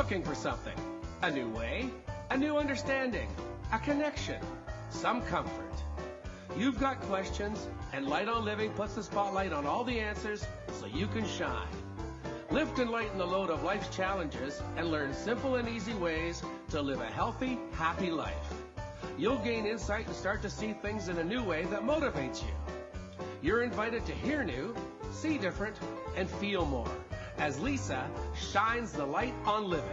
looking for something. A new way, a new understanding, a connection, some comfort. You've got questions, and Light on Living puts the spotlight on all the answers so you can shine. Lift and lighten the load of life's challenges and learn simple and easy ways to live a healthy, happy life. You'll gain insight and start to see things in a new way that motivates you. You're invited to hear new, see different, and feel more as Lisa shines the light on living.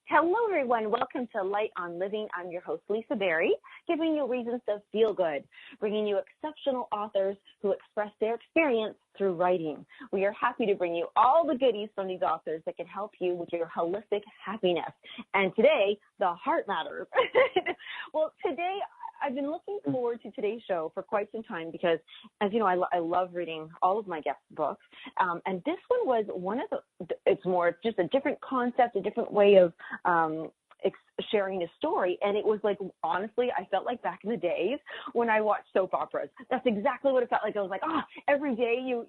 Hello, everyone. Welcome to Light on Living. I'm your host, Lisa Berry, giving you reasons to feel good, bringing you exceptional authors who express their experience through writing. We are happy to bring you all the goodies from these authors that can help you with your holistic happiness. And today, the heart matters. Well, today, I've been looking forward to today's show for quite some time because, as you know, I love reading all of my guest books. And this one was one of it's just a different concept, a different way of sharing a story. And it was like, honestly, I felt like back in the days when I watched soap operas. That's exactly what it felt like. I was like, every day you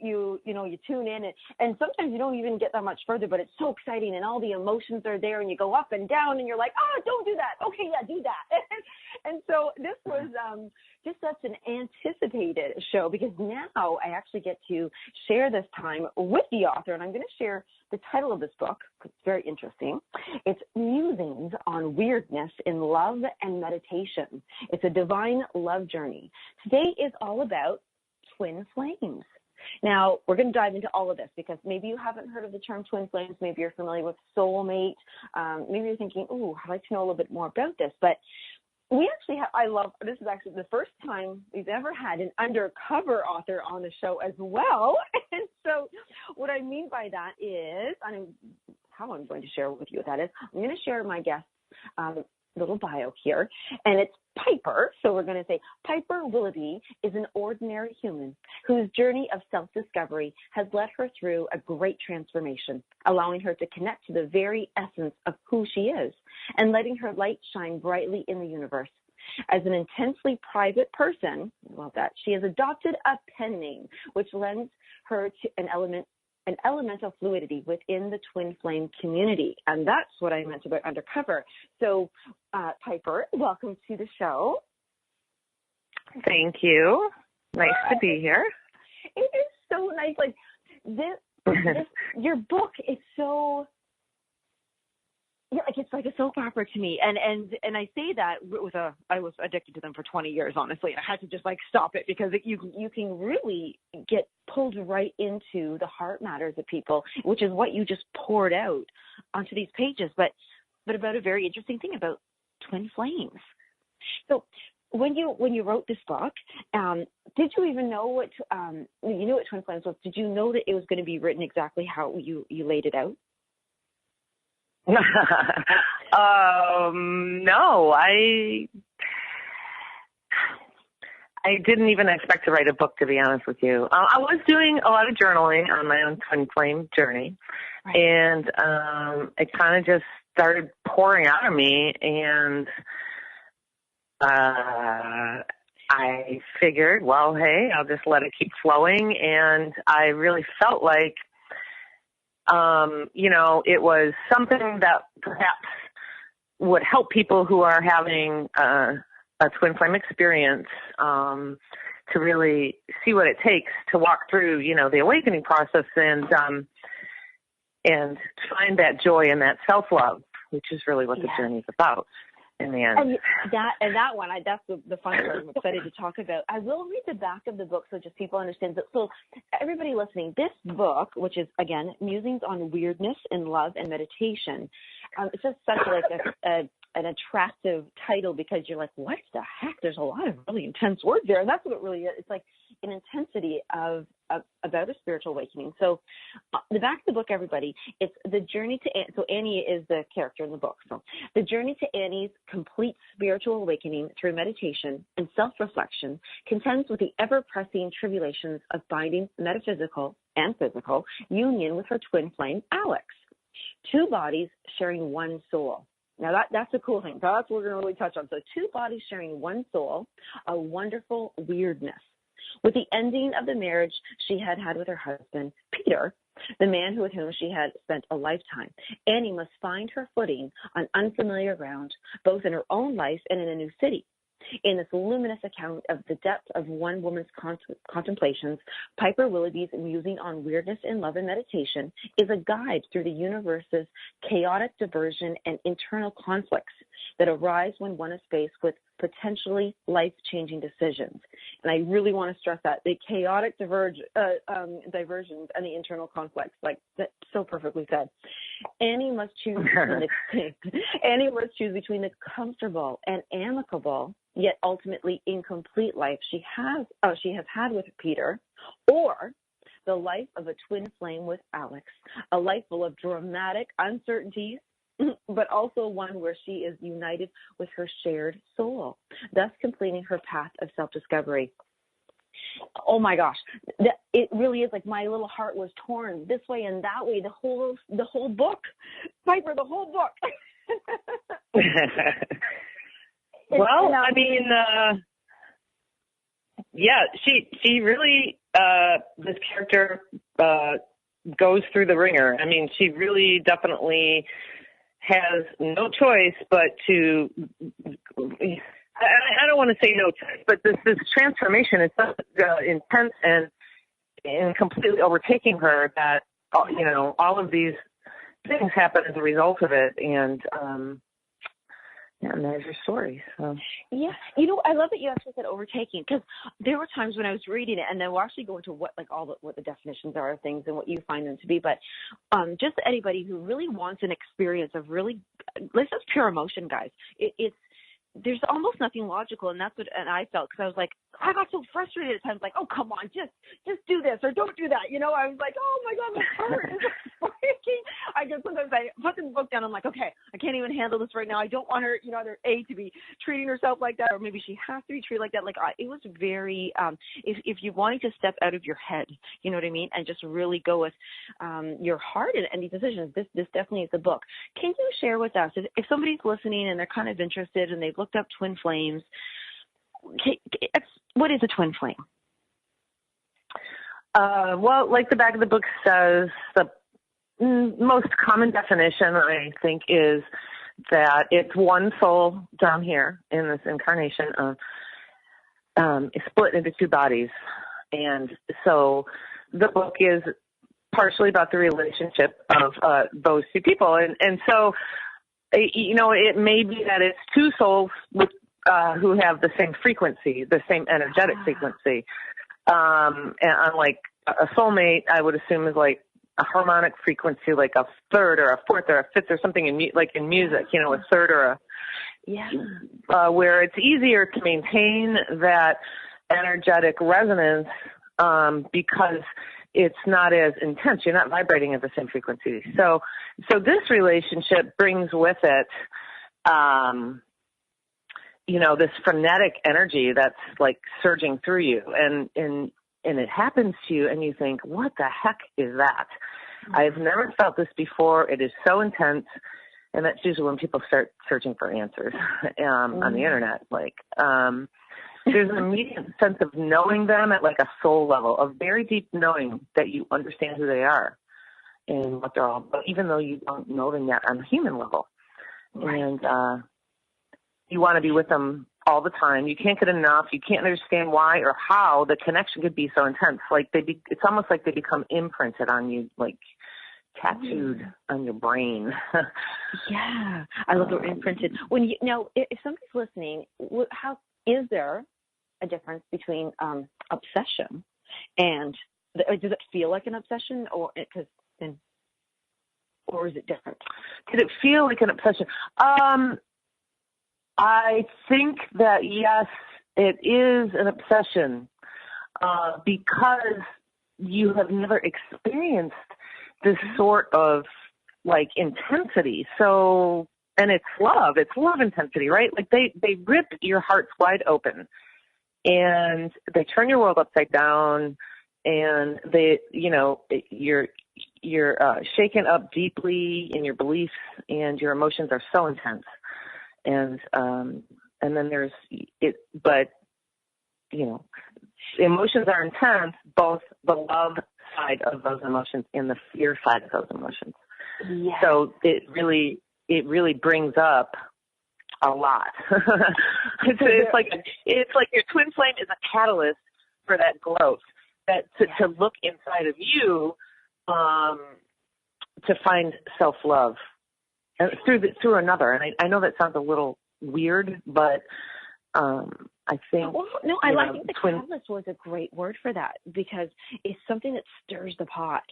tune in and sometimes you don't even get that much further, but it's so exciting and all the emotions are there and you go up and down and you're like, don't do that. Okay, yeah, do that. And so this was just such an anticipated show because now I actually get to share this time with the author, and I'm going to share the title of this book. It's very interesting. It's Musings on Weirdness in Love and Meditation. It's a divine love journey. Today is all about twin flames. Now, we're going to dive into all of this because maybe you haven't heard of the term twin flames. Maybe you're familiar with soulmate. Maybe you're thinking, I'd like to know a little bit more about this. But we actually this is actually the first time we've ever had an undercover author on the show as well. And so what I mean by that is, how I'm going to share with you what that is, I'm going to share my guest's little bio here, and it's Piper. So we're going to say Piper Willoughby is an ordinary human whose journey of self-discovery has led her through a great transformation, allowing her to connect to the very essence of who she is and letting her light shine brightly in the universe. As an intensely private person, I love that, she has adopted a pen name, which lends her to an elemental fluidity within the twin flame community. And that's what I meant about undercover. So, Piper, welcome to the show. Thank you. Nice to be here. It is so nice. Like this your book is so, it's like a soap opera to me. And I say that I was addicted to them for 20 years, honestly. I had to just stop it because you can really get pulled right into the heart matters of people, which is what you just poured out onto these pages. But about a very interesting thing about twin flames. So when you wrote this book, did you even know what you knew what twin flames was? Did you know that it was going to be written exactly how you laid it out? No, I didn't even expect to write a book, to be honest with you. I was doing a lot of journaling on my own twin flame journey, right. And it kind of just started pouring out of me, and I figured, well, hey, I'll just let it keep flowing, and I really felt like it was something that perhaps would help people who are having a twin flame experience to really see what it takes to walk through, the awakening process and find that joy and that self-love, which is really what the journey is about in the end. And that one, that's the fun part I'm excited to talk about. I will read the back of the book so just people understand that. So everybody listening, this book, which is, again, Musings on Weirdness in Love and Meditation, it's just such an attractive title because you're like, what the heck? There's a lot of really intense words there. And that's what it really is. It's like an intensity about a spiritual awakening. So the back of the book, everybody, it's the journey to, so Annie is the character in the book. So the journey to Annie's complete spiritual awakening through meditation and self-reflection contends with the ever-pressing tribulations of binding metaphysical and physical union with her twin flame, Alex. Two bodies sharing one soul. Now, that's a cool thing. That's what we're going to really touch on. So two bodies sharing one soul, a wonderful weirdness. With the ending of the marriage she had had with her husband, Peter, the man with whom she had spent a lifetime, Annie must find her footing on unfamiliar ground, both in her own life and in a new city. In this luminous account of the depth of one woman's contemplations, Piper Willoughby's musing on weirdness in love and meditation is a guide through the universe's chaotic diversion and internal conflicts that arise when one is faced with potentially life-changing decisions. And I really want to stress that, the chaotic diversions and the internal conflicts, like that's so perfectly said. Annie must choose between the comfortable and amicable, yet ultimately incomplete life she has had with Peter, or the life of a twin flame with Alex, a life full of dramatic uncertainties, but also one where she is united with her shared soul, thus completing her path of self-discovery. Oh my gosh, it really is like my little heart was torn this way and that way. The whole book, Piper, the whole book. Well, I mean, yeah, she really, this character goes through the ringer. I mean, she really definitely has no choice but to, I don't want to say no choice, but this transformation is so intense and completely overtaking her that, you know, all of these things happen as a result of it. And there's your story. So. Yeah, you know, I love that you actually said overtaking, because there were times when I was reading it, and then we'll actually go into what the definitions are of things and what you find them to be. But just anybody who really wants an experience of really, this is pure emotion, guys. There's almost nothing logical, and that's what I felt, because I was like, I got so frustrated at times, like, oh, come on, just do this or don't do that. You know, I was like, oh my God, my heart is breaking. Sometimes I put the book down. I'm like, okay, I can't even handle this right now. I don't want her, you know, either A, to be treating herself like that, or maybe she has to be treated like that. Like, it was very, if you wanted to step out of your head, you know what I mean, and just really go with your heart and these decisions, this definitely is a book. Can you share with us, if somebody's listening and they're kind of interested and they've looked up twin flames, what is a twin flame? Well, like the back of the book says, the most common definition, I think, is that it's one soul down here in this incarnation is split into two bodies. And so the book is partially about the relationship of those two people. And so, you know, it may be that it's two souls with who have the same frequency, the same energetic frequency. And unlike a soulmate, I would assume is like a harmonic frequency, like a third or a fourth or a fifth or something like in music, you know, a third or where it's easier to maintain that energetic resonance because it's not as intense. You're not vibrating at the same frequency. So this relationship brings with it, you know, this frenetic energy that's like surging through you, and it happens to you, and you think, what the heck is that? I've never felt this before. It is so intense, and that's usually when people start searching for answers on the internet. Like, there's an immediate sense of knowing them at like a soul level, a very deep knowing that you understand who they are and what they're all about, even though you don't know them yet on a human level. Right. And you want to be with them all the time. You can't get enough. You can't understand why or how the connection could be so intense. Like it's almost like they become imprinted on you, like tattooed on your brain. Yeah, I love the word imprinted. When you know, if somebody's listening, how is there a difference between obsession and does it feel like an obsession, or is it different? Did it feel like an obsession? I think that, yes, it is an obsession because you have never experienced this sort of, like, intensity. So, and it's love intensity, right? Like, they rip your hearts wide open, and they turn your world upside down, and they, you know, you're shaken up deeply in your beliefs, and your emotions are so intense. And then there's it, but, you know, emotions are intense, both the love side of those emotions and the fear side of those emotions. Yes. So it really brings up a lot. it's like your twin flame is a catalyst for that growth, that to look inside of you, to find self-love through another. And I know that sounds a little weird, but I think I think the catalyst was a great word for that, because it's something that stirs the pot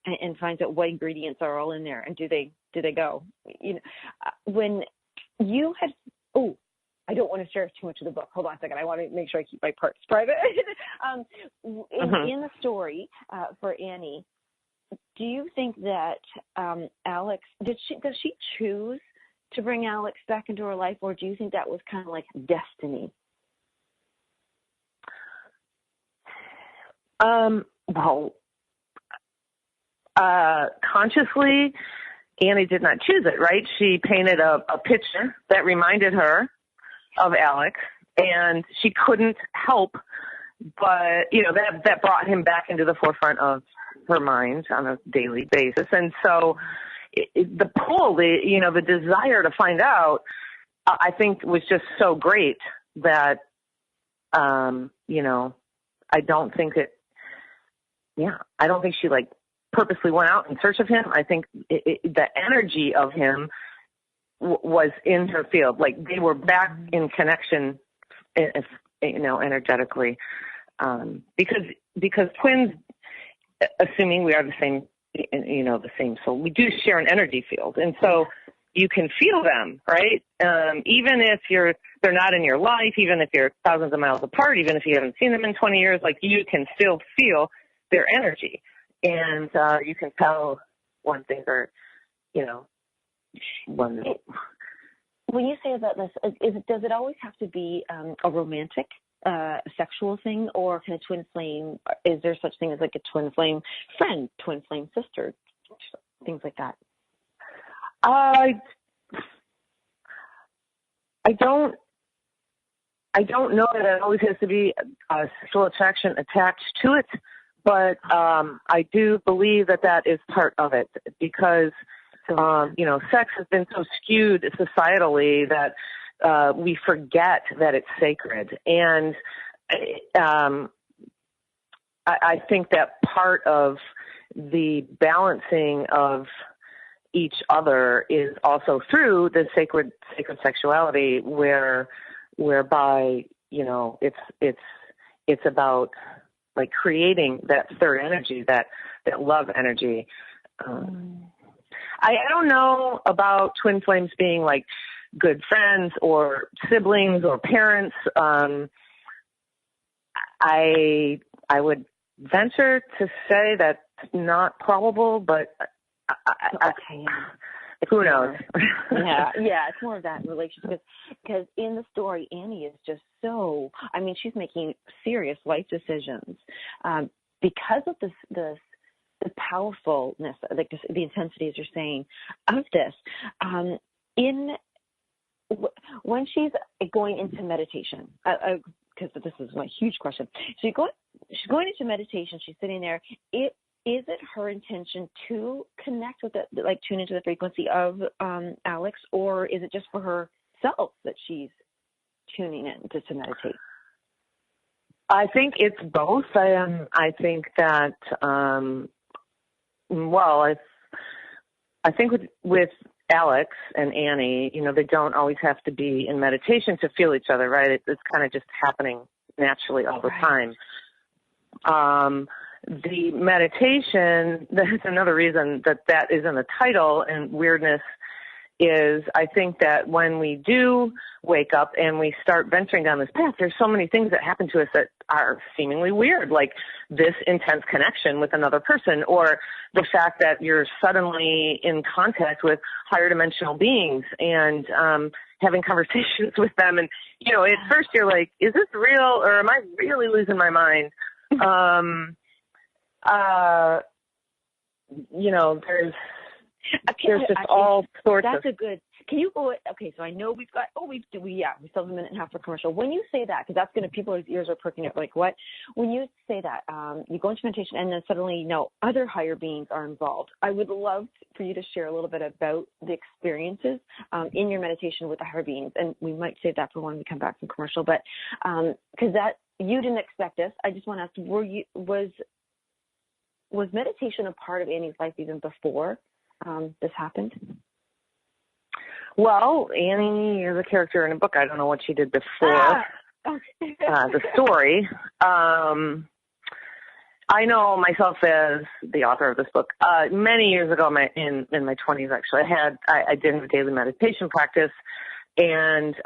and finds out what ingredients are all in there, and do they go? When you had I don't want to share too much of the book. Hold on a second. I want to make sure I keep my parts private. In the story for Annie, do you think that Alex does she choose to bring Alex back into her life, or do you think that was kind of like destiny? Consciously, Annie did not choose it, right? She painted a picture that reminded her of Alex, and she couldn't help but, that brought him back into the forefront of her mind on a daily basis. And so the pull, the desire to find out, I think was just so great that, I don't think she purposely went out in search of him. I think the energy of him was in her field. Like, they were back in connection, energetically. Because twins, assuming we are the same, the same soul, we do share an energy field. And so you can feel them, right? Even if they're not in your life, even if you're thousands of miles apart, even if you haven't seen them in 20 years, you can still feel their energy. And you can tell when things are, when you say about this, does it always have to be a romantic, sexual thing, or can a twin flame? Is there such thing as a twin flame friend, twin flame sister, things like that? I don't know that it always has to be a sexual attraction attached to it. But I do believe that is part of it, because, sex has been so skewed societally that we forget that it's sacred. And I think that part of the balancing of each other is also through the sacred sexuality, whereby, it's about creating that third energy, that love energy. I don't know about twin flames being good friends or siblings or parents. I would venture to say that's not probable, but who knows? Yeah, it's more of that relationship, because in the story, Annie is just she's making serious life decisions because of the powerfulness, the intensity, as you're saying, of this. When she's going into meditation, because this is my huge question. She's going into meditation. She's sitting there. Is it her intention to connect with tune into the frequency of Alex, or is it just for herself that she's tuning in to meditate? I think it's both. I think that, I think with Alex and Annie, they don't always have to be in meditation to feel each other, right? It's kind of just happening naturally all the time. The meditation, that's another reason that is in the title, and Weirdness is, I think that when we do wake up and we start venturing down this path, there's so many things that happen to us that are seemingly weird, like this intense connection with another person, or the fact that you're suddenly in contact with higher dimensional beings and having conversations with them. And, at first you're like, is this real, or am I really losing my mind? There's just all sorts of. That's a good. Can you go? Okay, so I know we've got. We still have a minute and a half for commercial. When you say that, because that's going to people's ears are perking up. Like what? When you say that, you go into meditation and then suddenly other higher beings are involved. I would love for you to share a little bit about the experiences in your meditation with the higher beings, and we might save that for when we come back from commercial. But because that you didn't expect this, I just want to ask: was meditation a part of Annie's life even before this happened? Well, Annie is a character in a book. I don't know what she did before the story. I know myself as the author of this book. Many years ago, in my 20s, actually, I did have a daily meditation practice. And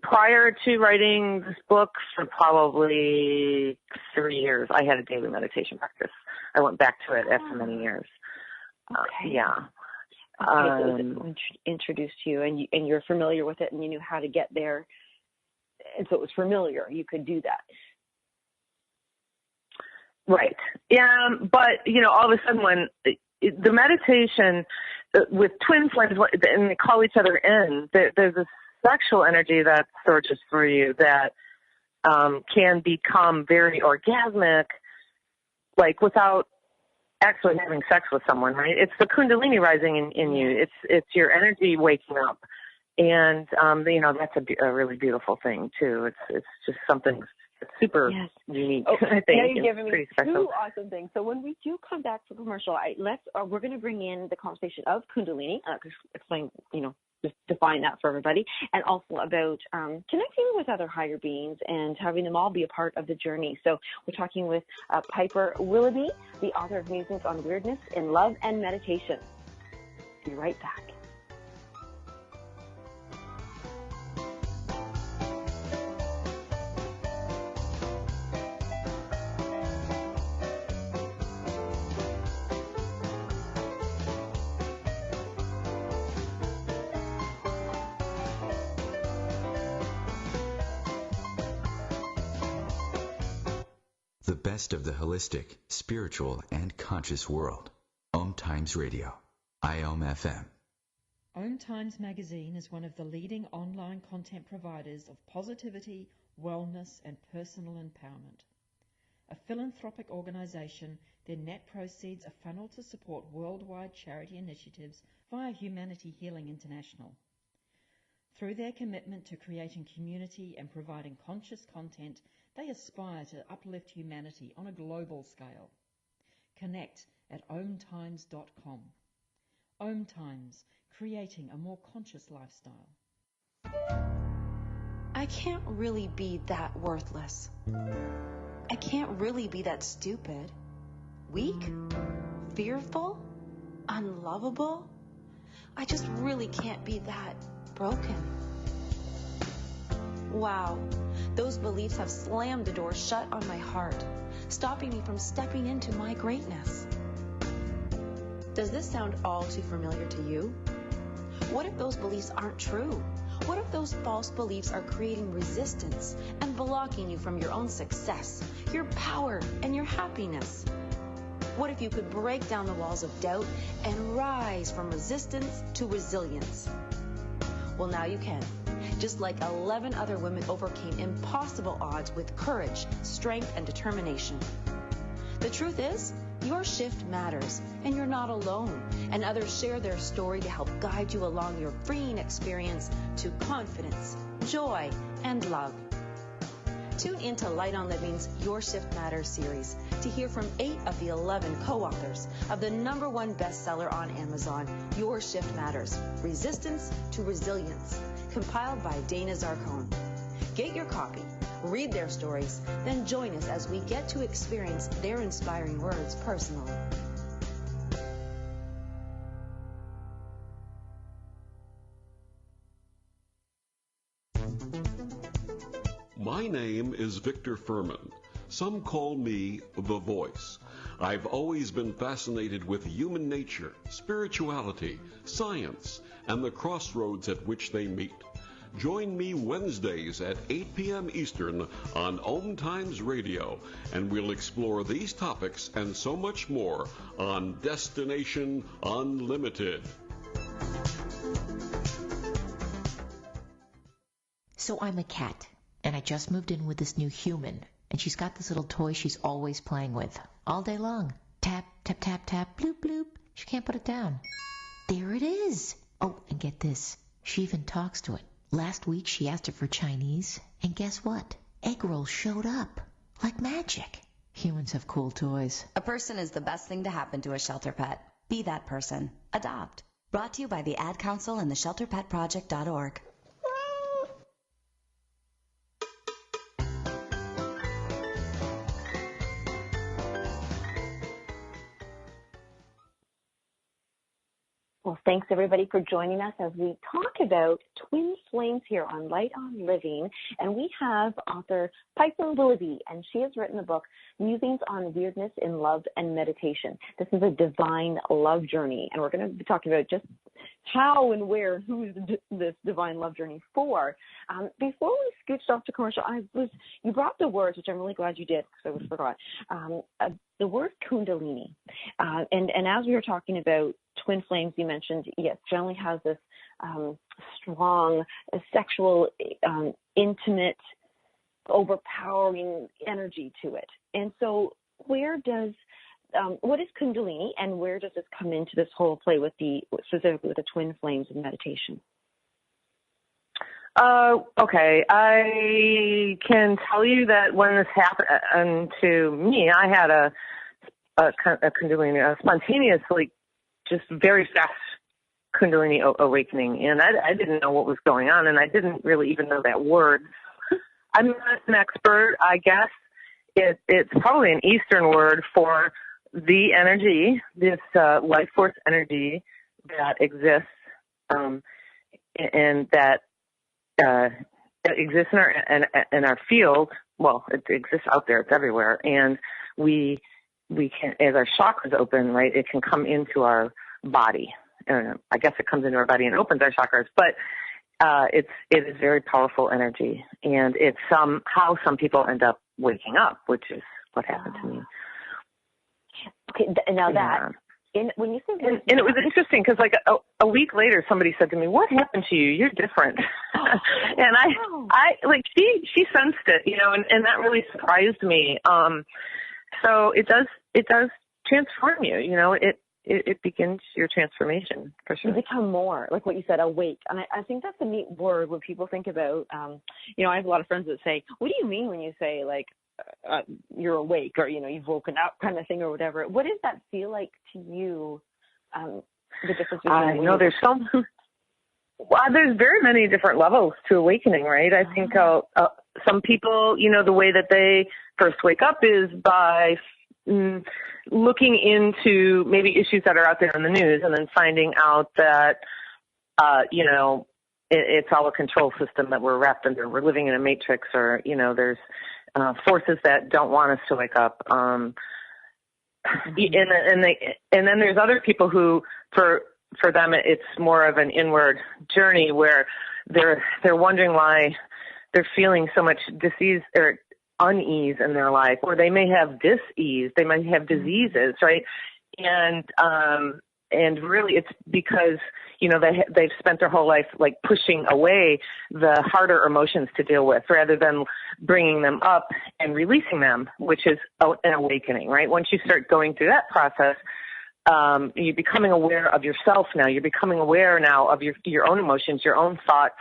prior to writing this book, for probably 3 years, I had a daily meditation practice. I went back to it after many years. Okay. Yeah. Okay, so it introduced you, and you're familiar with it, and you knew how to get there, and so it was familiar. You could do that. Right. Yeah, but all of a sudden, when the meditation with twin flames, and they call each other in, there's a sexual energy that surges through you that can become very orgasmic, like without actually having sex with someone, right? It's the kundalini rising in you. It's your energy waking up, and that's a really beautiful thing too. It's just something super unique. I think you're giving me special. Two awesome things. So when we do come back for commercial, we're going to bring in the conversation of kundalini. Explain, just define that for everybody, and also about connecting with other higher beings and having them all be a part of the journey. So we're talking with Piper Willoughby, the author of Musings on Weirdness in Love and Meditation. Be right back. The best of the holistic, spiritual, and conscious world. OMTimes Radio. IOM-FM. OMTimes magazine is one of the leading online content providers of positivity, wellness, and personal empowerment. A philanthropic organization, their net proceeds are funneled to support worldwide charity initiatives via Humanity Healing International. Through their commitment to creating community and providing conscious content, they aspire to uplift humanity on a global scale. Connect at omtimes.com. OMTimes, creating a more conscious lifestyle. I can't really be that worthless. I can't really be that stupid. Weak? Fearful? Unlovable? I just really can't be that broken. Wow, those beliefs have slammed the door shut on my heart, stopping me from stepping into my greatness. Does this sound all too familiar to you? What if those beliefs aren't true? What if those false beliefs are creating resistance and blocking you from your own success, your power, and your happiness? What if you could break down the walls of doubt and rise from resistance to resilience? Well, now you can. Just like 11 other women overcame impossible odds with courage, strength, and determination. The truth is, your shift matters, and you're not alone. And others share their story to help guide you along your freeing experience to confidence, joy, and love. Tune into Light on Living's Your Shift Matters series to hear from 8 of the 11 co-authors of the #1 bestseller on Amazon, Your Shift Matters, Resistance to Resilience, compiled by Dana Zarcone. Get your copy, read their stories, then join us as we get to experience their inspiring words personally. My name is Victor Furman. Some call me The Voice. I've always been fascinated with human nature, spirituality, science, and the crossroads at which they meet. Join me Wednesdays at 8 p.m. Eastern on OMTimes Radio, and we'll explore these topics and so much more on Destination Unlimited. So I'm a cat, and I just moved in with this new human, and she's got this little toy she's always playing with, all day long. Tap, tap, tap, tap, bloop, bloop. She can't put it down. There it is. Oh, and get this. She even talks to it. Last week she asked it for Chinese, and guess what? Egg rolls showed up. Like magic. Humans have cool toys. A person is the best thing to happen to a shelter pet. Be that person. Adopt. Brought to you by the Ad Council and the ShelterPetProject.org. Well, thanks everybody for joining us as we talk about twin flames here on Light on Living. And we have author Piper Willoughby, and she has written the book Musings on Weirdness in Love and Meditation. This is a divine love journey, and we're going to be talking about just how and where and who is this divine love journey for. Before we scooched off to commercial, you brought the words, which I'm really glad you did because I always forgot, the word kundalini. And as we were talking about twin flames, you mentioned, yes, generally has this strong sexual, intimate, overpowering energy to it. And so what is kundalini, and where does this come into this whole play specifically with the twin flames and meditation? Okay, I can tell you that when this happened to me, I had a kundalini, a spontaneously, just very fast kundalini awakening, and I didn't know what was going on, and I didn't really even know that word. I'm not an expert, I guess. It's probably an Eastern word for the energy, this life force energy that exists, and that exists in our field. Well, it exists out there; it's everywhere, and we can, as our chakras open, right? It can come into our body. I guess it comes into our body and opens our chakras, but it is very powerful energy, and it's how some people end up waking up, which is what happened to me. Okay, now that when you say and it was interesting because like a week later, somebody said to me, "What happened to you? You're different." And I like she sensed it, and that really surprised me. So it does transform you, it begins your transformation for sure. You become more, like what you said, awake. And I think that's a neat word when people think about, I have a lot of friends that say, what do you mean when you say like, you're awake or, you've woken up kind of thing or whatever? What does that feel like to you? The difference between I know there's there's very many different levels to awakening, right? I think some people, the way that they first wake up is by looking into maybe issues that are out there in the news and then finding out that, it's all a control system that we're wrapped under. We're living in a matrix, or, there's forces that don't want us to wake up. And then there's other people who, for them, it's more of an inward journey where they're wondering why they're feeling so much disease or unease in their life, or they may have dis-ease, they might have diseases, right? And really it's because, they've spent their whole life like pushing away the harder emotions to deal with rather than bringing them up and releasing them, which is an awakening, right? Once you start going through that process, you're becoming aware of yourself now. You're becoming aware now of your own emotions, your own thoughts,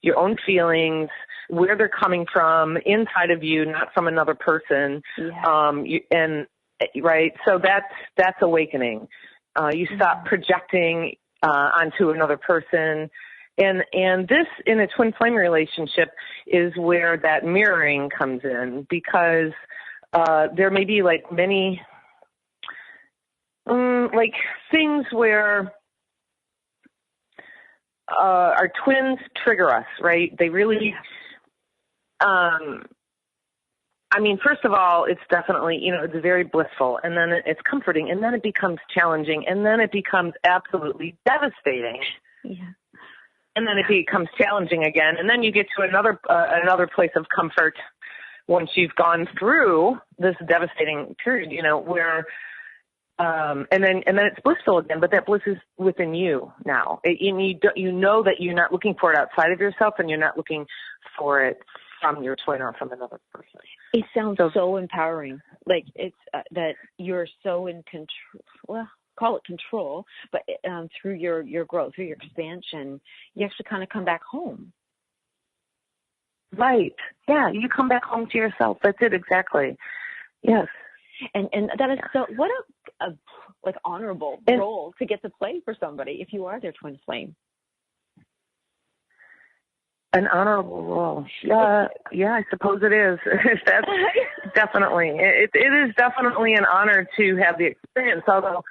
your own feelings, where they're coming from inside of you, not from another person. Yeah. Right. So that's awakening. You stop projecting onto another person. And this, in a twin flame relationship, is where that mirroring comes in, because there may be like many like things where our twins trigger us, right? They really, first of all, it's definitely, it's very blissful, and then it's comforting, and then it becomes challenging, and then it becomes absolutely devastating. Yeah. and then it becomes challenging again. And then you get to another place of comfort once you've gone through this devastating period, where, and then it's blissful again, but that bliss is within you now. You know that you're not looking for it outside of yourself, and you're not looking for it from your twin or from another person. It sounds so empowering. Like it's that you're so in control. Well, call it control, but through your growth, through your expansion, you actually kind of come back home. Right. Yeah, you come back home to yourself. That's it, exactly. Yes. And that is so, what a like honorable role to get to play for somebody if you are their twin flame. An honorable role. Yeah, I suppose it is. That's definitely. It is definitely an honor to have the experience, although,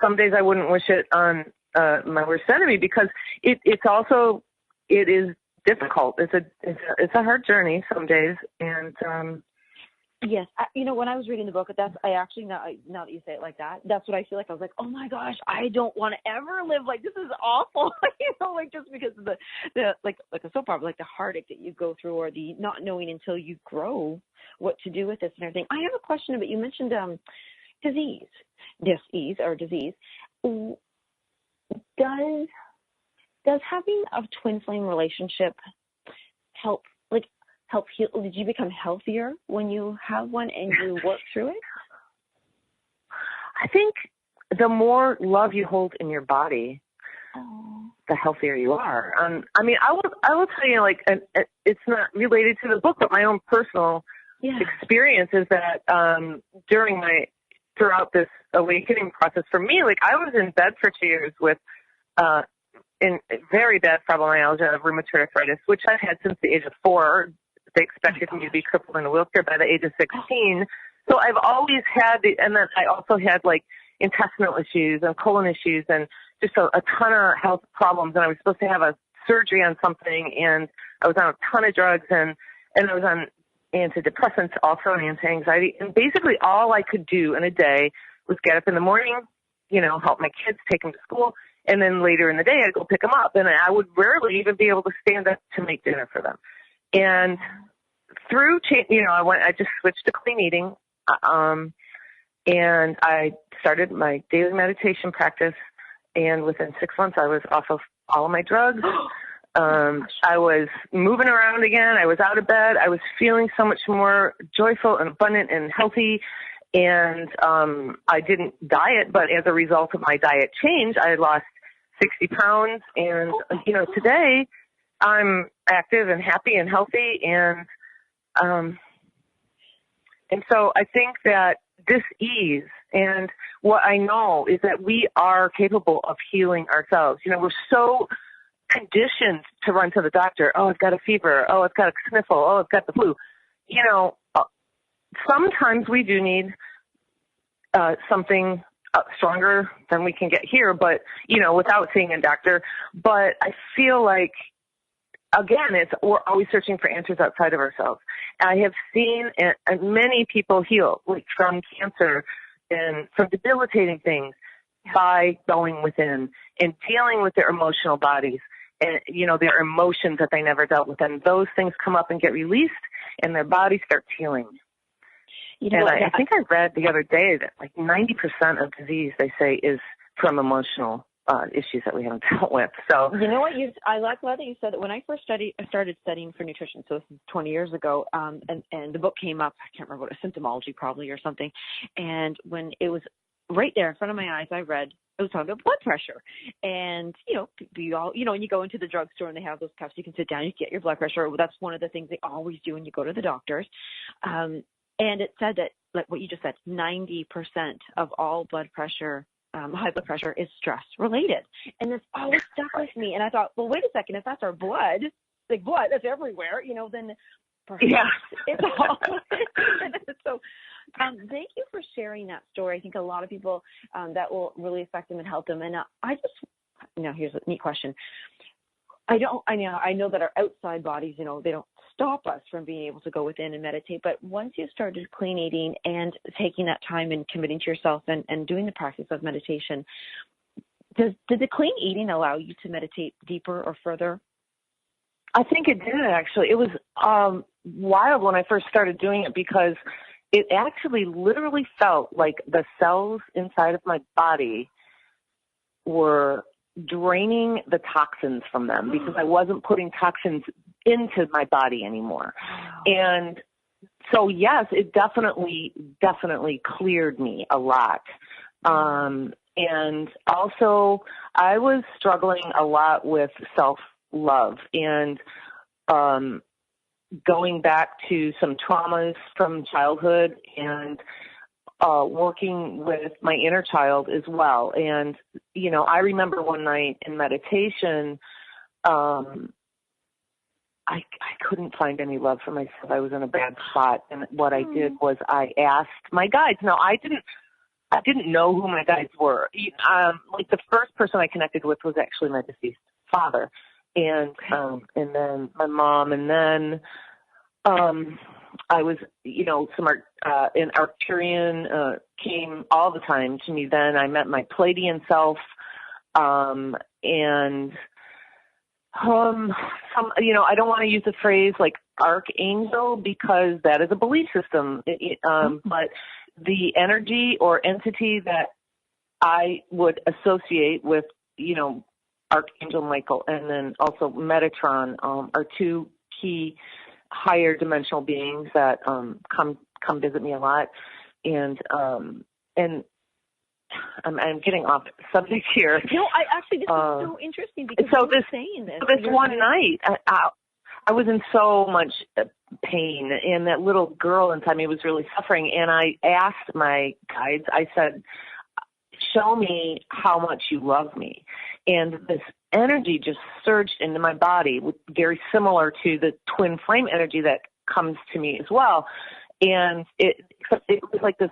some days I wouldn't wish it on my worst enemy, because it is difficult. It's a hard journey some days, and yes, when I was reading the book, I actually now that you say it like that, that's what I feel like. I was like, oh my gosh, I don't want to ever live like this. Is awful, just because of the like a soap opera, like the heartache that you go through, or the not knowing until you grow what to do with this and everything. I have a question about, you mentioned disease. Does having a twin flame relationship help heal? Did you become healthier when you have one and you work through it? I think the more love you hold in your body, the healthier you are. I will tell you, it's not related to the book, but my own personal experience is that throughout this awakening process for me, I was in bed for 2 years with in very bad fibromyalgia, rheumatoid arthritis, which I've had since the age of 4. They expected me to be crippled in a wheelchair by the age of 16. So I've always had and then I also had intestinal issues and colon issues and just a ton of health problems. And I was supposed to have a surgery on something, and I was on a ton of drugs, and I was on antidepressants, also and anti-anxiety. And basically all I could do in a day was get up in the morning, help my kids, take them to school. And then later in the day, I'd go pick them up, and I would rarely even be able to stand up to make dinner for them. And through, I just switched to clean eating, and I started my daily meditation practice. And within 6 months, I was off of all of my drugs. I was moving around again. I was out of bed. I was feeling so much more joyful and abundant and healthy. And I didn't diet, but as a result of my diet change, I lost 60 pounds. And, today I'm active and happy and healthy. And so I think that this ease, and what I know is that we are capable of healing ourselves. We're so conditioned to run to the doctor. Oh, I've got a fever. Oh, I've got a sniffle. Oh, I've got the flu. Sometimes we do need something stronger than we can get here, but, without seeing a doctor. But I feel like, again, we're always searching for answers outside of ourselves. I have seen many people heal, from cancer and from debilitating things, by going within and dealing with their emotional bodies and, their emotions that they never dealt with. And those things come up and get released, and their body starts healing. I think I read the other day that 90% of disease, they say, is from emotional issues that we haven't dealt with. So I like that you said that. When I first started studying for nutrition, so this is 20 years ago, and the book came up, I can't remember what, symptomology probably or something, and when it was right there in front of my eyes, I read it was talking about blood pressure. And when you go into the drugstore and they have those cups, you can sit down, you get your blood pressure. Well, that's one of the things they always do when you go to the doctors. And it said that, like what you just said, 90% of all blood pressure, high blood pressure, is stress related. And this always stuck with me. And I thought, well, wait a second, if that's our blood, blood that's everywhere, then perhaps it's all. So thank you for sharing that story. I think a lot of people that will really affect them and help them. And here's a neat question. I know that our outside bodies, they don't stop us from being able to go within and meditate. But once you started clean eating and taking that time and committing to yourself and doing the practice of meditation, Did the clean eating allow you to meditate deeper or further? I think it did, actually. It was wild when I first started doing it because it actually literally felt like the cells inside of my body were draining the toxins from them because I wasn't putting toxins into my body anymore. And so, yes, it definitely cleared me a lot. And also, I was struggling a lot with self-love and going back to some traumas from childhood and working with my inner child as well. And, you know, I remember one night in meditation, I couldn't find any love for myself. I was in a bad spot. And what I did was I asked my guides. Now, I didn't know who my guides were. Like the first person I connected with was actually my deceased father. And then my mom, and then I was, you know, an Arcturian came all the time to me. Then I met my Palladian self, and you know, I don't want to use the phrase like archangel because that is a belief system. But the energy or entity that I would associate with, you know, Archangel Michael and then also Metatron are two key higher dimensional beings that come visit me a lot. And I'm getting off subject here. No, this is so interesting because you're saying this. This one night, I was in so much pain, and that little girl inside me was really suffering. And I asked my guides, I said, show me how much you love me. And this energy just surged into my body, very similar to the twin flame energy that comes to me as well. And it was like this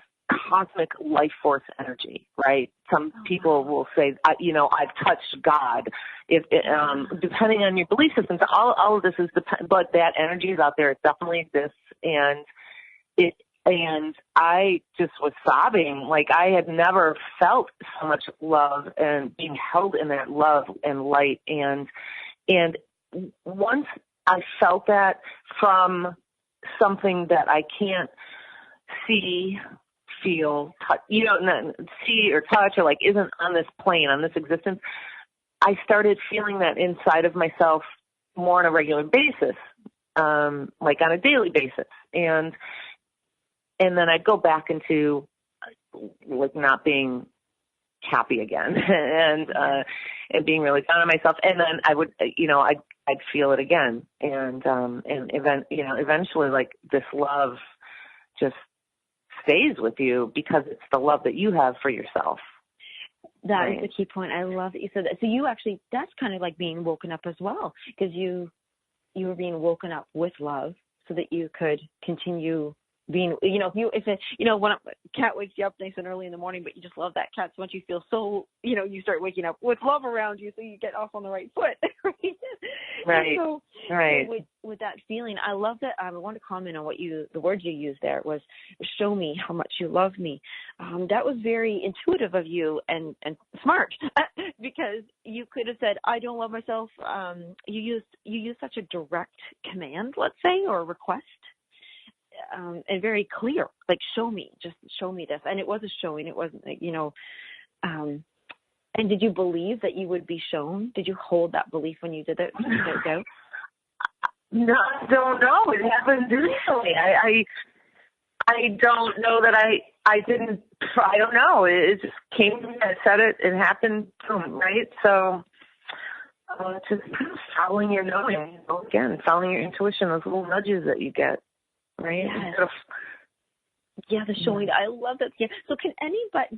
cosmic life force energy, right? Some people will say, you know, I've touched God. Depending on your belief systems, all of this is but that energy is out there. It definitely exists, and I just was sobbing. Like I had never felt so much love and being held in that love and light. And once I felt that from something that I can't see, feel, touch, you know, see or touch or like isn't on this plane, on this existence, I started feeling that inside of myself more on a regular basis, like on a daily basis. And then I'd go back into like not being happy again and being really down on myself. And then I would, you know, I'd feel it again. And eventually like this love just stays with you because it's the love that you have for yourself. That is the key point. I love that you said that. So you actually, that's kind of like being woken up as well, because you were being woken up with love so that you could continue being, you know, when a cat wakes you up nice and early in the morning, but you just love that cat so much, you feel so, you know, you start waking up with love around you, so you get off on the right foot, right? Right. So, right. With that feeling, I love that. I want to comment on the words you used there was, show me how much you love me. That was very intuitive of you and smart, because you could have said, I don't love myself. You used such a direct command, let's say, or request. And very clear, like just show me this. And it was a showing. It wasn't like, you know, and did you believe that you would be shown? Did you hold that belief when you did it? No, I don't know. It happened recently. I don't know that I didn't, I don't know. It just came to me. I said it. It happened, boom, right? So just following your knowing, you know, again, following your intuition, those little nudges that you get. Right. Yeah, the showing. I love that. Yeah. So do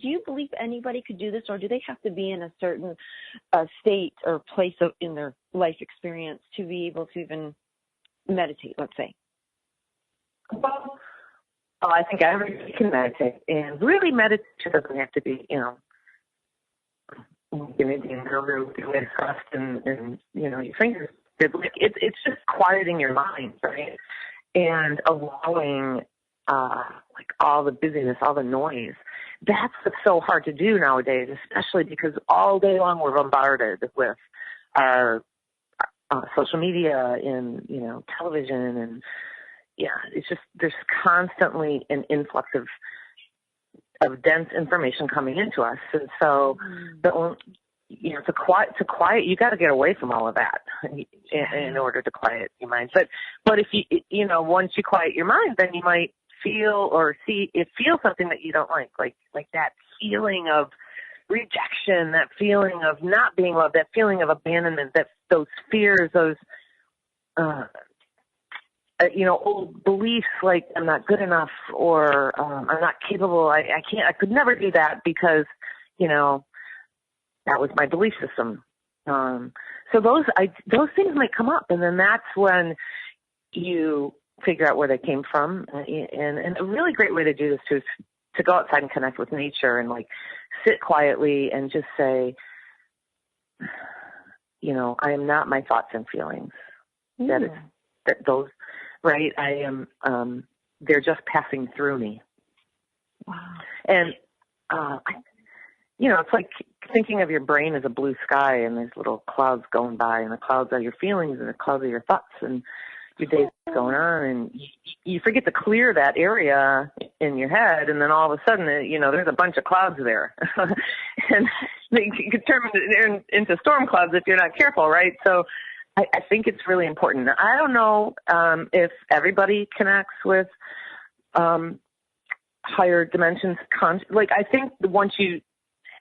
you believe anybody could do this, or do they have to be in a certain state or place in their life experience to be able to even meditate, let's say? Well, I think everybody can meditate, and really meditation doesn't have to be, you know, an Indian guru doing thrust and you know, your fingers. It's just quieting your mind, right? And allowing like all the busyness, all the noise that's what's so hard to do nowadays, especially because all day long we're bombarded with our social media and, television, and it's just, there's constantly an influx of dense information coming into us. And so to quiet, you got to get away from all of that in order to quiet your mind. But if you, once you quiet your mind, then you might feel or feel something that you don't like that feeling of rejection, that feeling of not being loved, that feeling of abandonment, those fears, those, old beliefs like I'm not good enough or I'm not capable. I could never do that because, that was my belief system. So those things might come up, and then that's when you figure out where they came from. And a really great way to do this too is to go outside and connect with nature and sit quietly and just say, I am not my thoughts and feelings. Those, right? I am, they're just passing through me. Wow. And, it's like thinking of your brain as a blue sky and there's little clouds going by, and the clouds are your feelings and the clouds are your thoughts and your day's going on, and you forget to clear that area in your head, and then all of a sudden, there's a bunch of clouds there. And they could turn into storm clouds if you're not careful, right? So I think it's really important. I don't know if everybody connects with higher dimensions. I think once you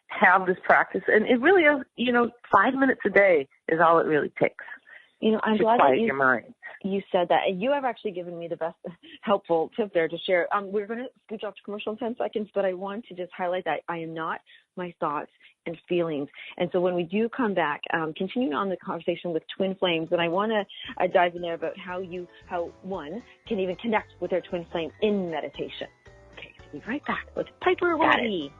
have this practice, and it really is, 5 minutes a day is all it really takes. I'm to glad quiet that your mind. You said that, and you have actually given me the best helpful tip there to share. We're going to scooch off to commercial in 10 seconds, but I want to just highlight that I am not my thoughts and feelings. And so when we do come back, continuing on the conversation with twin flames, and I want to dive in there about how one can even connect with their twin flame in meditation. Okay, so we'll be right back with Piper Willoughby.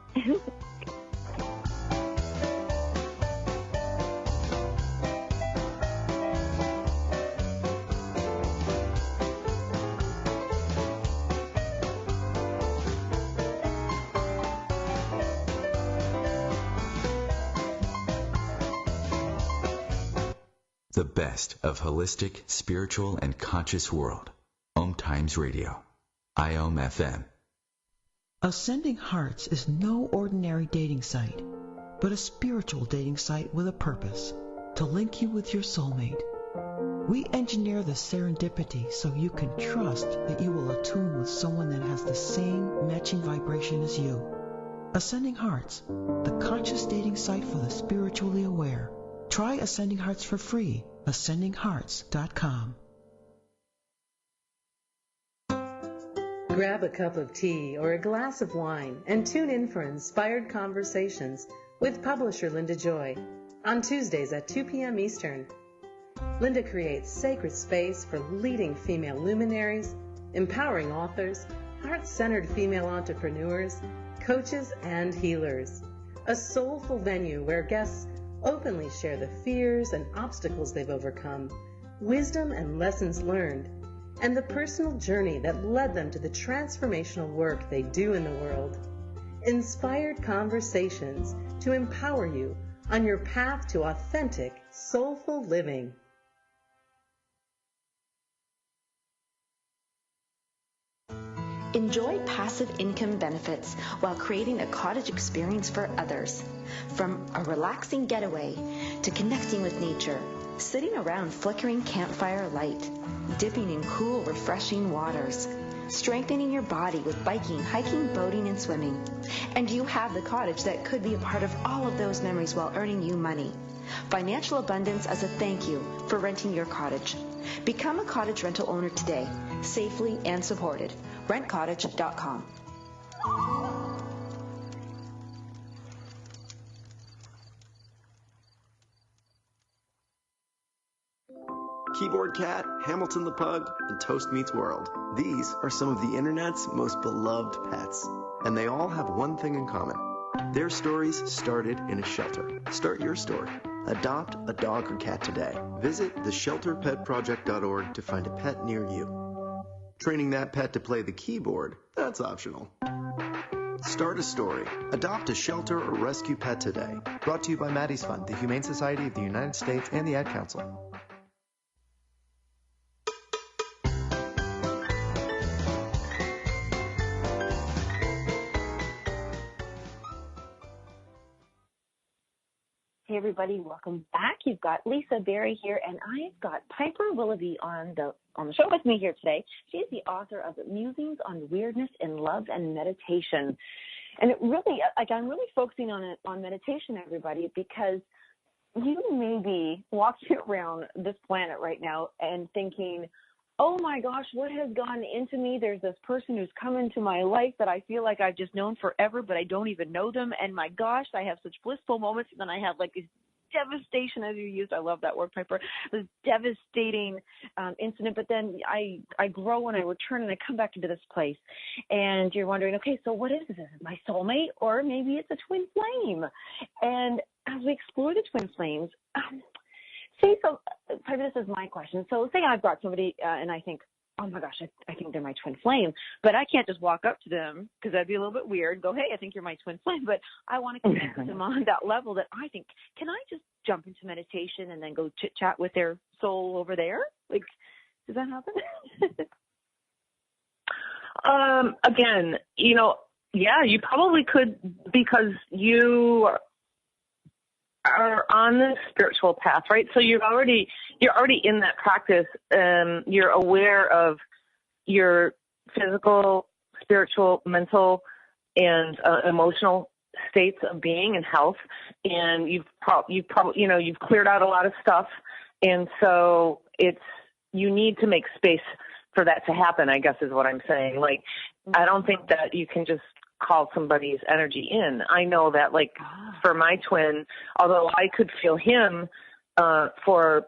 The best of holistic, spiritual, and conscious world. OMTimes Radio. IOM FM. Ascending Hearts is no ordinary dating site, but a spiritual dating site with a purpose, to link you with your soulmate. We engineer the serendipity so you can trust that you will attune with someone that has the same matching vibration as you. Ascending Hearts, the conscious dating site for the spiritually aware. Try Ascending Hearts for free. AscendingHearts.com. Grab a cup of tea or a glass of wine and tune in for Inspired Conversations with publisher Linda Joy on Tuesdays at 2 p.m. Eastern. Linda creates sacred space for leading female luminaries, empowering authors, heart-centered female entrepreneurs, coaches, and healers. A soulful venue where guests openly share the fears and obstacles they've overcome, wisdom and lessons learned, and the personal journey that led them to the transformational work they do in the world. Inspired Conversations to empower you on your path to authentic, soulful living. Enjoy passive income benefits while creating a cottage experience for others. From a relaxing getaway to connecting with nature, sitting around flickering campfire light, dipping in cool, refreshing waters, strengthening your body with biking, hiking, boating, and swimming. And you have the cottage that could be a part of all of those memories while earning you money. Financial abundance as a thank you for renting your cottage. Become a cottage rental owner today, safely and supported. RentCottage.com. Keyboard Cat, Hamilton the Pug, and Toast Meets World. These are some of the internet's most beloved pets, and they all have one thing in common. Their stories started in a shelter. Start your story. Adopt a dog or cat today. Visit theshelterpetproject.org to find a pet near you. Training that pet to play the keyboard, that's optional. Start a story. Adopt a shelter or rescue pet today. Brought to you by Maddie's Fund, the Humane Society of the United States, and the Ad Council. Hey everybody, welcome back. You've got Lisa Berry here, and I've got Piper Willoughby on the show with me here today. She's the author of Musings on Weirdness in Love and Meditation. And it really, I'm really focusing on meditation, everybody, because you may be walking around this planet right now and thinking, oh my gosh, what has gone into me? There's this person who's come into my life that I feel like I've just known forever, but I don't even know them. And my gosh, I have such blissful moments. And then I have like this devastation, as you used, I love that word, Piper, this devastating incident. But then I grow and I return and I come back into this place. And you're wondering, okay, so what is this? Is it my soulmate? Or maybe it's a twin flame. And as we explore the twin flames, Piper, this is my question. So say I've got somebody and I think, oh my gosh, I think they're my twin flame, but I can't just walk up to them because that'd be a little bit weird. Go, hey, I think you're my twin flame, but I want to connect with them on that level that I think, can I just jump into meditation and then go chit chat with their soul over there? Like, does that happen? Again, yeah, you probably could, because you are on this spiritual path, right? So you're already in that practice. You're aware of your physical, spiritual, mental, and emotional states of being and health, and you've cleared out a lot of stuff, and so you need to make space for that to happen, I guess is what I'm saying. Like, I don't think that you can just call somebody's energy in. I know that, like, for my twin, although I could feel him for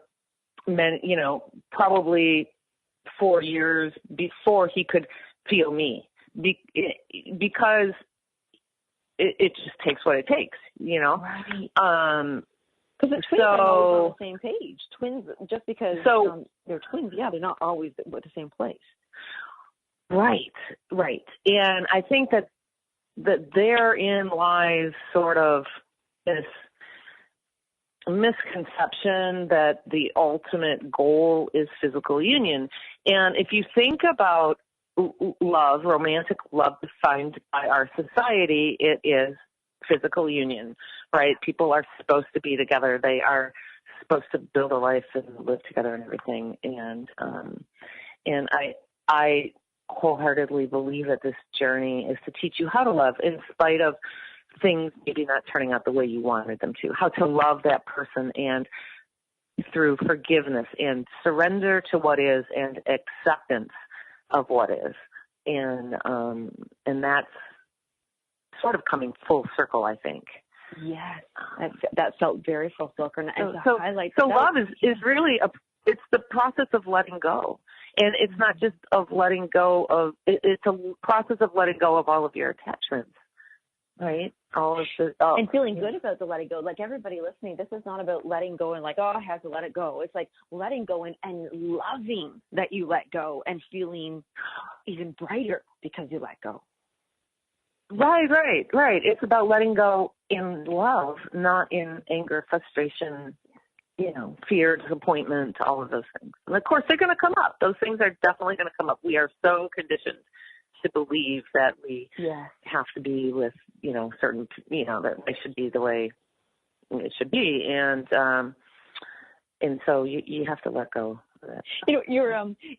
probably 4 years before he could feel me, because it just takes what it takes, Right. Because the twins are always on the same page. Twins, just because they're twins, they're not always at the same place. Right. And I think that therein lies sort of this misconception that the ultimate goal is physical union. And if you think about love, romantic love defined by our society, it is physical union, right? People are supposed to be together. They are supposed to build a life and live together and everything. And I wholeheartedly believe that this journey is to teach you how to love in spite of things maybe not turning out the way you wanted them to, how to love that person, and through forgiveness and surrender to what is and acceptance of what is. And that's sort of coming full circle, I think. Yes, that felt very full circle. So love is really it's the process of letting go. And it's not just of letting go of, it's a process of letting go of all of your attachments, right? And feeling good about the letting go. Like, everybody listening, this is not about letting go and like, oh, I have to let it go. It's like letting go and loving that you let go and feeling even brighter because you let go. Right. It's about letting go in love, not in anger, frustration, fear, disappointment, all of those things. And of course, they're going to come up. Those things are definitely going to come up. We are so conditioned to believe that we have to be with, certain, that they should be the way it should be. And so you have to let go of that.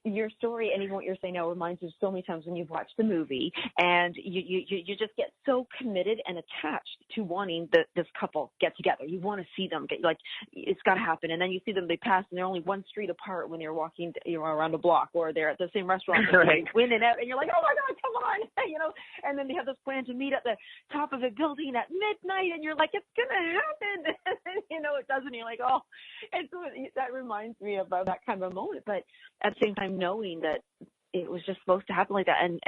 Your story and even what you're saying now reminds me of so many times when you've watched the movie and you just get so committed and attached to wanting this couple get together. You want to see them it's got to happen. And then you see them, they pass and they're only one street apart when they're walking, around a block, or they're at the same restaurant. Right. In and out, and you're like, oh my God, come on, and then they have this plan to meet at the top of a building at midnight, and you're like, it's going to happen. It doesn't. You're like, oh, and so that reminds me of that kind of moment, but at the same time knowing that it was just supposed to happen like that, and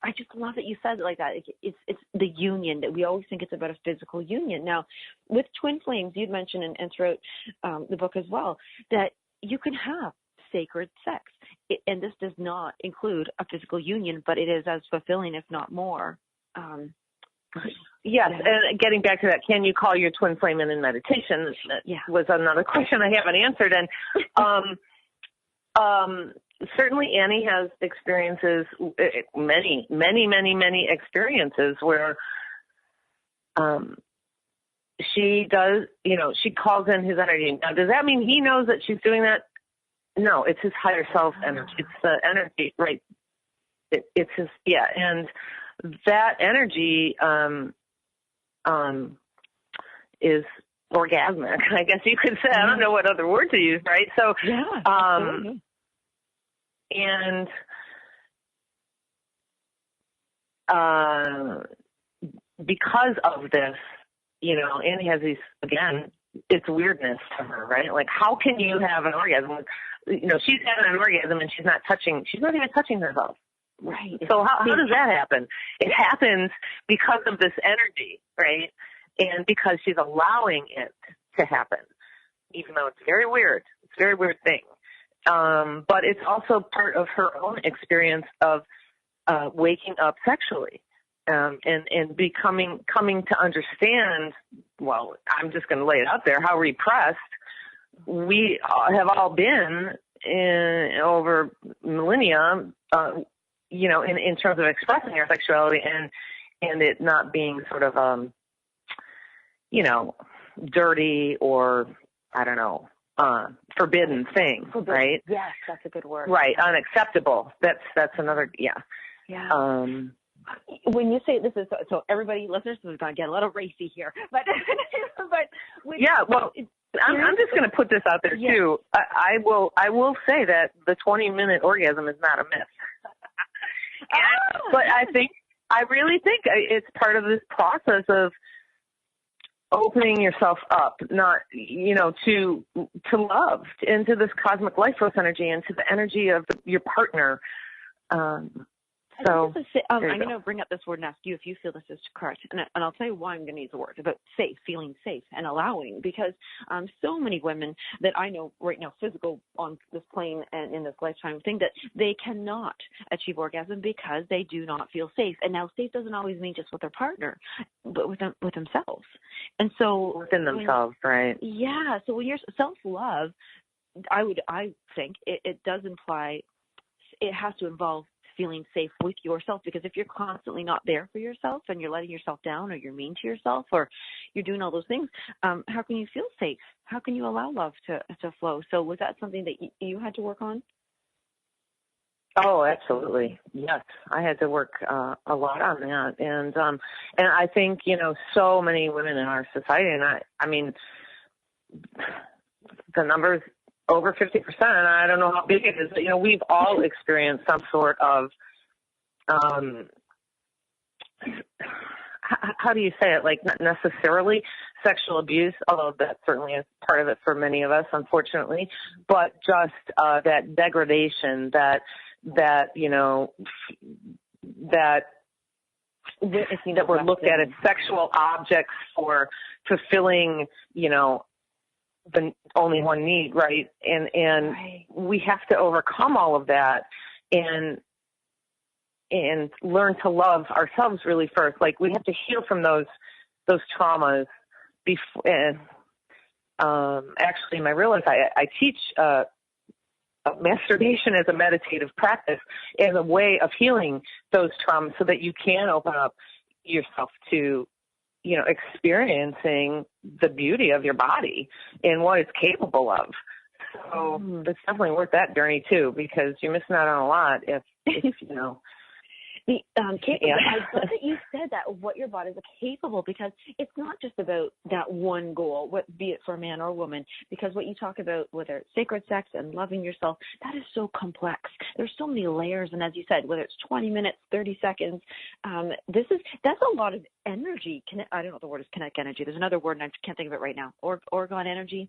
I just love that you said it like that. It's the union that we always think it's about, a physical union. Now, with twin flames, you'd mentioned and throughout the book as well, that you can have sacred sex, and this does not include a physical union, but it is as fulfilling, if not more, Yes, and getting back to that, can you call your twin flame in meditation? That was another question I haven't answered. And certainly Annie has experiences, many experiences where she does, she calls in his energy. Now, does that mean he knows that she's doing that? No, it's his higher self energy. It's the energy, right? It's his, and that energy is orgasmic, I guess you could say. I don't know what other word to use, right? So, and because of this, Annie has these, again, it's weirdness to her, right? Like, how can you have an orgasm? She's having an orgasm and she's not even touching herself. Right. So how does that happen? It happens because of this energy, right? And because she's allowing it to happen, even though it's very weird. It's a very weird thing. But it's also part of her own experience of waking up sexually, and coming to understand, well, I'm just going to lay it out there, how repressed we have all been over millennia, in terms of expressing our sexuality and it not being sort of, dirty or, I don't know, forbidden thing, right? Yes, that's a good word. Right, unacceptable. That's another, Yeah. When you say this is, so everybody, listeners, is going to get a little racy here, but I'm just going to put this out there too. I will say that the 20-minute orgasm is not a myth. But I really think it's part of this process of opening yourself up, not, to love, into this cosmic life force energy, into the energy of your partner. I'm going to bring up this word and ask you if you feel this is correct. And I'll tell you why I'm going to use the word about safe, feeling safe and allowing, because so many women that I know right now, physical on this plane and in this lifetime, think that they cannot achieve orgasm because they do not feel safe. And now safe doesn't always mean just with their partner, but with themselves. And so within themselves, right? Yeah. So when you're self-love, I think it does imply, it has to involve feeling safe with yourself, because if you're constantly not there for yourself and you're letting yourself down, or you're mean to yourself, or you're doing all those things, how can you feel safe? How can you allow love to flow? So was that something that you had to work on? Oh, absolutely. Yes. I had to work a lot on that. And I think, so many women in our society, and I mean, the numbers over 50%, and I don't know how big it is, but, we've all experienced some sort of, how do you say it? Like, not necessarily sexual abuse, although that certainly is part of it for many of us, unfortunately, but just that degradation, that we're looked at as sexual objects for fulfilling, the only one need, right? And we have to overcome all of that and learn to love ourselves really first. Like, we have to heal from those traumas before. Actually, in my real life, I teach masturbation as a meditative practice, as a way of healing those traumas, so that you can open up yourself to, experiencing the beauty of your body and what it's capable of. So it's definitely worth that journey too, because you're missing out on a lot if I love that you said that, what your body is capable, because it's not just about that one goal, be it for a man or a woman, because what you talk about, whether it's sacred sex and loving yourself, that is so complex. There's so many layers, and as you said, whether it's 20 minutes, 30 seconds, that's a lot of energy. I don't know what the word is, kinetic energy. There's another word, and I can't think of it right now. Orgone energy.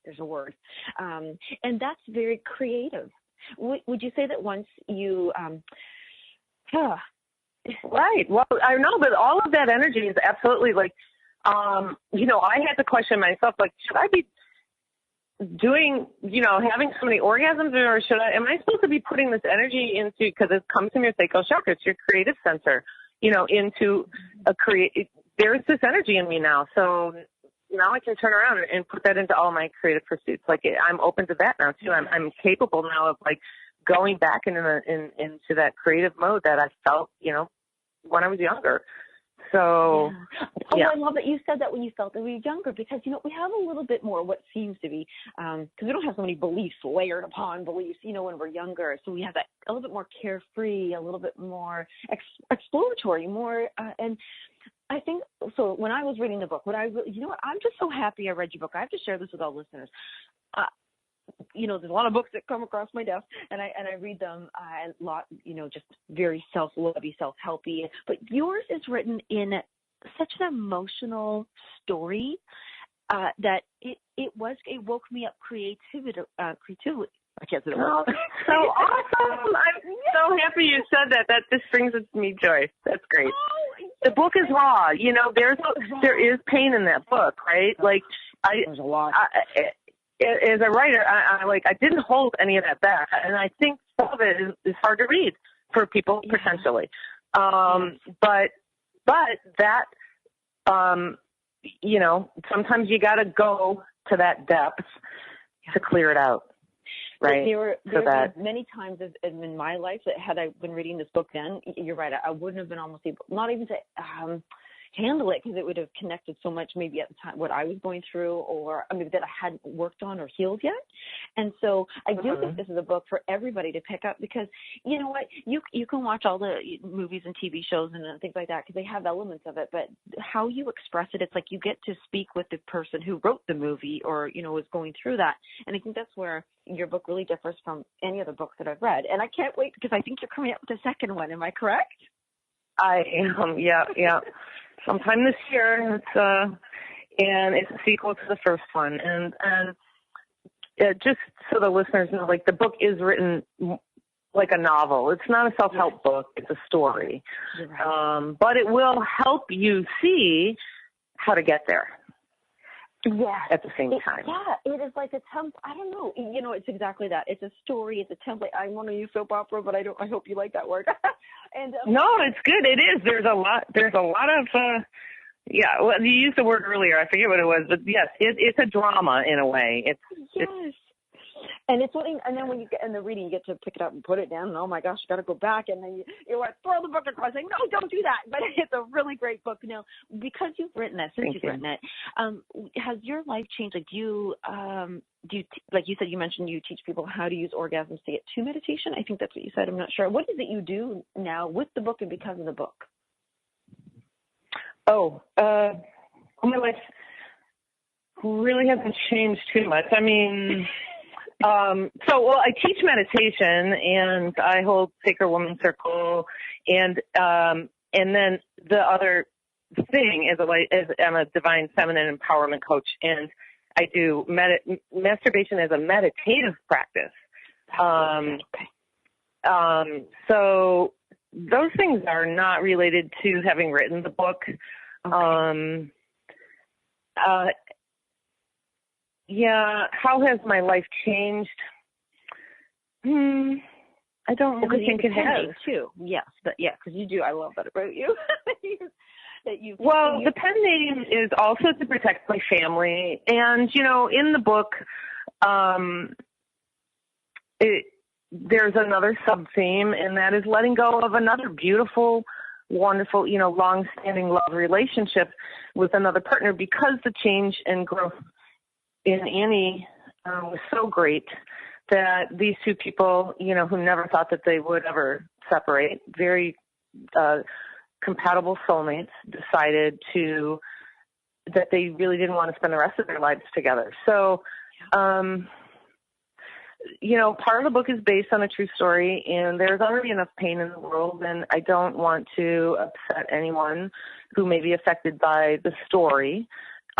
There's a word. And that's very creative. Would you say that once you Right. Well, I know, but all of that energy is absolutely like, I had to question myself, like, should I be doing, having so many orgasms, or am I supposed to be putting this energy into, because it comes from your sacral chakra, it's your creative center, into there's this energy in me now. So now I can turn around and put that into all my creative pursuits. Like I'm open to that now too. I'm capable now of like going back into that creative mode that I felt, when I was younger. So, I love that you said that when you felt that we were younger, because, we have a little bit more what seems to be, because we don't have so many beliefs layered upon beliefs, when we're younger. So we have that a little bit more carefree, a little bit more exploratory, more, and I think, so when I was reading the book, I'm just so happy I read your book. I have to share this with all listeners. There's a lot of books that come across my desk, and I read them a lot, just very self-lovey, self-helpy. But yours is written in such an emotional story that it woke me up creatively. I can't say the word. Oh, so awesome! I'm so happy you said that. That just brings me joy. That's great. The book is raw. There is pain in that book, right? Like there's a lot. As a writer, I didn't hold any of that back, and I think some of it is hard to read for people potentially. But that, sometimes you got to go to that depth to clear it out, right? There were many times in my life that had I been reading this book then, you're right, I wouldn't have been almost able, not even to handle it, because it would have connected so much maybe at the time what I was going through, or maybe that I hadn't worked on or healed yet. And so I do think this is a book for everybody to pick up, because you know what, you can watch all the movies and TV shows and things like that, because they have elements of it, but how you express it, it's like you get to speak with the person who wrote the movie or was going through that. And I think that's where your book really differs from any other books that I've read. And I can't wait, because I think you're coming up with a second one. Am I correct? I am. Yeah. Sometime this year, and it's a sequel to the first one, and just so the listeners know, like the book is written like a novel. It's not a self-help book; it's a story, but it will help you see how to get there. Yeah. At the same time. Yeah, it is like a template. I don't know. It's exactly that. It's a story. It's a template. I want to use soap opera, but I hope you like that word. And no, it's good. It is. There's a lot of. Well, you used the word earlier. I forget what it was, but yes, it's a drama in a way. It's and it's and then when you get in the reading, you get to pick it up and put it down. And oh my gosh, you got to go back, and then you want to throw the book across, saying no, don't do that. But it's a really great book. Now, because you've written this, written it, has your life changed? Like, do you like you said, you mentioned you teach people how to use orgasms to get to meditation. I think that's what you said. I'm not sure. What is it you do now with the book and because of the book? My life really hasn't changed too much. I mean. I teach meditation, and I hold Sacred Woman Circle, and then the other thing is I'm a divine feminine empowerment coach, and I do masturbation as a meditative practice. So those things are not related to having written the book. How has my life changed? I don't really think it has. Too. Yes, but because you do. I love that about you. The pen name is also to protect my family, and in the book, there's another sub-theme, and that is letting go of another beautiful, wonderful, long-standing love relationship with another partner, because the change and growth in Annie was so great that these two people, who never thought that they would ever separate, very compatible soulmates, decided that they really didn't want to spend the rest of their lives together. So, part of the book is based on a true story, and there's already enough pain in the world, and I don't want to upset anyone who may be affected by the story.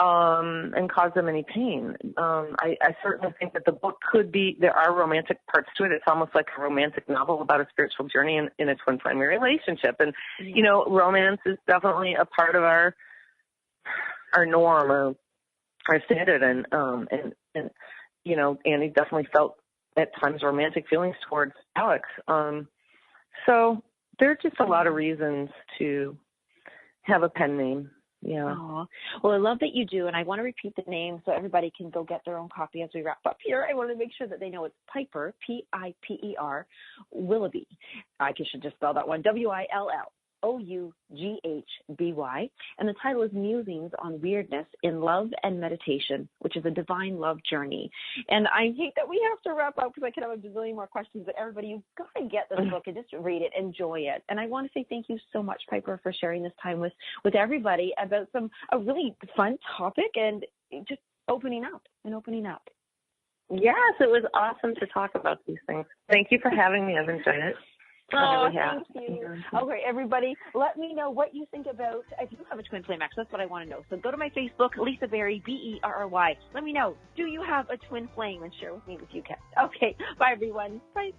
And cause them any pain. I certainly think that the book there are romantic parts to it. It's almost like a romantic novel about a spiritual journey in a twin flame relationship. And, romance is definitely a part of our norm or our standard. And Annie definitely felt at times romantic feelings towards Alex. So there are just a lot of reasons to have a pen name. Yeah. Oh, well, I love that you do, and I want to repeat the name so everybody can go get their own copy as we wrap up here. I want to make sure that they know it's Piper, Piper, Willoughby. I should just spell that one, Willoughby, and the title is Musings on Weirdness in Love and Meditation, which is a divine love journey. And I hate that we have to wrap up because I could have a bazillion more questions, but everybody, you've got to get this book and just read it, enjoy it. And I want to say thank you so much, Piper, for sharing this time with everybody about a really fun topic and just opening up. Yes, it was awesome to talk about these things. Thank you for having me. I've enjoyed it. Oh, thank you. Okay, everybody, let me know what you think about, if you have a twin flame, actually, that's what I want to know. So go to my Facebook, Lisa Berry, Berry. Let me know, do you have a twin flame? And share with me if you can. Okay, bye, everyone. Bye.